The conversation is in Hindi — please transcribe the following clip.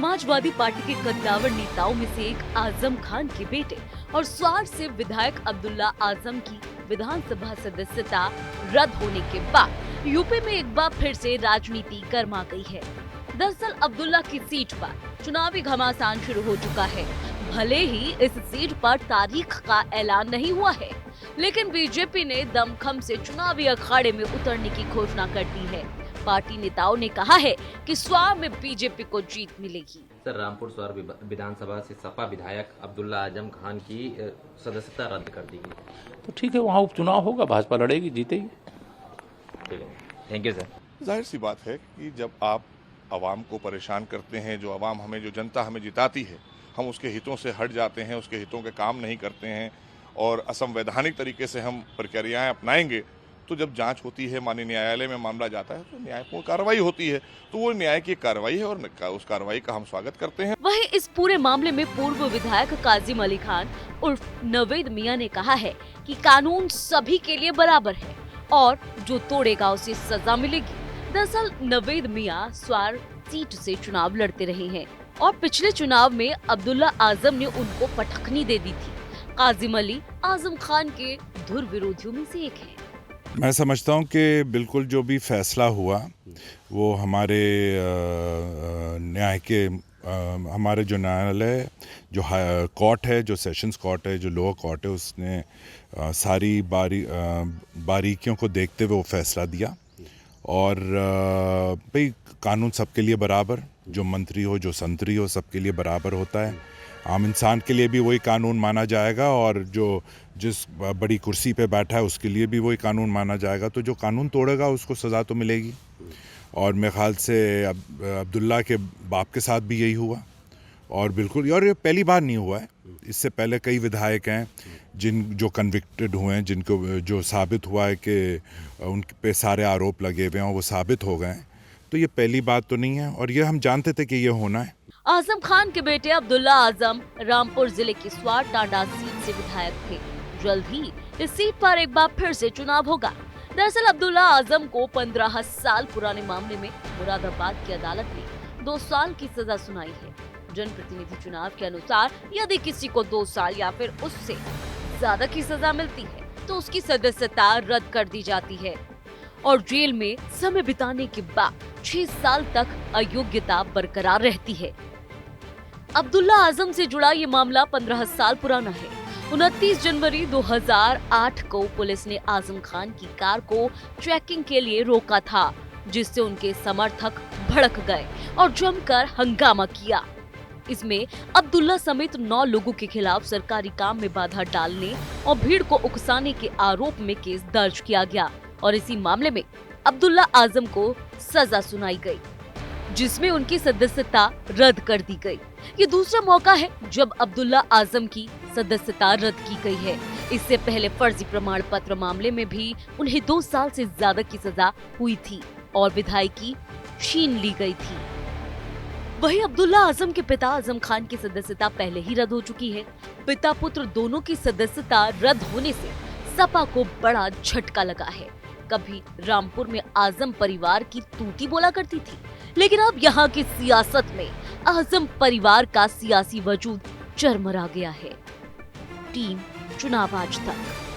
समाजवादी पार्टी के कद्दावर नेताओं में से एक आजम खान के बेटे और स्वार से विधायक अब्दुल्ला आजम की विधानसभा सदस्यता रद्द होने के बाद यूपी में एक बार फिर से राजनीति गर्मा गई है। दरअसल अब्दुल्ला की सीट पर चुनावी घमासान शुरू हो चुका है। भले ही इस सीट पर तारीख का ऐलान नहीं हुआ है, लेकिन बीजेपी ने दमखम से चुनावी अखाड़े में उतरने की घोषणा कर दी है। पार्टी नेताओं ने कहा है कि स्वार में बीजेपी को जीत मिलेगी। सर, रामपुर स्वार विधानसभा से सपा विधायक अब्दुल्ला आजम खान की सदस्यता रद्द कर दी गई। तो ठीक है, वहाँ उपचुनाव होगा, भाजपा लड़ेगी, जीतेगी। ठीक है, थैंक यू सर। जाहिर सी बात है कि जब आप आवाम को परेशान करते हैं, जो आवाम हमें, जो जनता हमें जिताती है, हम उसके हितों से हट जाते हैं, उसके हितों के काम नहीं करते हैं और असंवैधानिक तरीके से हम प्रक्रियाएं अपनाएंगे, तो जब जांच होती है, माननीय न्यायालय में मामला जाता है, तो न्यायपूर्ण कार्रवाई होती है। तो वो न्याय की कार्रवाई है और उस कार्रवाई का हम स्वागत करते हैं। वहीं इस पूरे मामले में पूर्व विधायक काजिम अली खान उर्फ नवेद मियां ने कहा है कि कानून सभी के लिए बराबर है और जो तोड़ेगा उसे सजा मिलेगी। दरअसल नवेद मियां स्वार सीट से चुनाव लड़ते रहे हैं और पिछले चुनाव में अब्दुल्ला आजम ने उनको पटखनी दे दी थी। काजिम अली आजम खान के धुर विरोधियों में से एक है। मैं समझता हूँ कि बिल्कुल जो भी फैसला हुआ वो हमारे न्याय के हमारे जो न्यायालय, जो कोर्ट है, जो सेशंस कोर्ट है, जो लोअर कोर्ट है, उसने सारी बारीकियों को देखते हुए वो फैसला दिया। और भाई कानून सबके लिए बराबर, जो मंत्री हो, जो संतरी हो, सबके लिए बराबर होता है। आम इंसान के लिए भी वही कानून माना जाएगा और जो जिस बड़ी कुर्सी पे बैठा है उसके लिए भी वही कानून माना जाएगा। तो जो कानून तोड़ेगा उसको सज़ा तो मिलेगी। और मेरे ख्याल से अब्दुल्ला के बाप के साथ भी यही हुआ और बिल्कुल, और ये पहली बार नहीं हुआ है। इससे पहले कई विधायक हैं जो कन्विक्टेड हुए हैं, जिनको जो साबित हुआ है कि उन पे सारे आरोप लगे हुए हैं और वो साबित हो गए हैं। तो ये पहली बात तो नहीं है और ये हम जानते थे कि ये होना है। आजम खान के बेटे अब्दुल्ला आजम रामपुर जिले की स्वार टांडा सीट से विधायक थे। जल्द ही इस सीट पर एक बार फिर से चुनाव होगा। दरअसल अब्दुल्ला आजम को 15 साल पुराने मामले में मुरादाबाद की अदालत ने 2 साल की सजा सुनाई है। जनप्रतिनिधि चुनाव के अनुसार यदि किसी को 2 साल या फिर उससे ज्यादा की सजा मिलती है तो उसकी सदस्यता रद्द कर दी जाती है और जेल में समय बिताने के बाद 6 साल तक अयोग्यता बरकरार रहती है। अब्दुल्ला आजम से जुड़ा ये मामला 15 साल पुराना है। 29 जनवरी 2008 को पुलिस ने आजम खान की कार को चेकिंग के लिए रोका था, जिससे उनके समर्थक भड़क गए और जमकर हंगामा किया। इसमें अब्दुल्ला समेत 9 लोगों के खिलाफ सरकारी काम में बाधा डालने और भीड़ को उकसाने के आरोप में केस दर्ज किया गया और इसी मामले में अब्दुल्ला आजम को सजा सुनाई गई, जिसमें उनकी सदस्यता रद्द कर दी गई। ये दूसरा मौका है जब अब्दुल्ला आजम की सदस्यता रद्द की गई है। इससे पहले फर्जी प्रमाण पत्र मामले में भी उन्हें 2 साल से ज्यादा की सजा हुई थी और विधायकी छीन ली गई थी। वहीं अब्दुल्ला आजम के पिता आजम खान की सदस्यता पहले ही रद्द हो चुकी है। पिता पुत्र दोनों की सदस्यता रद्द होने से सपा को बड़ा झटका लगा है। कभी रामपुर में आजम परिवार की तूती बोला करती थी, लेकिन अब यहाँ की सियासत में आजम परिवार का सियासी वजूद चरमरा गया है। टीम चुनाव आज तक।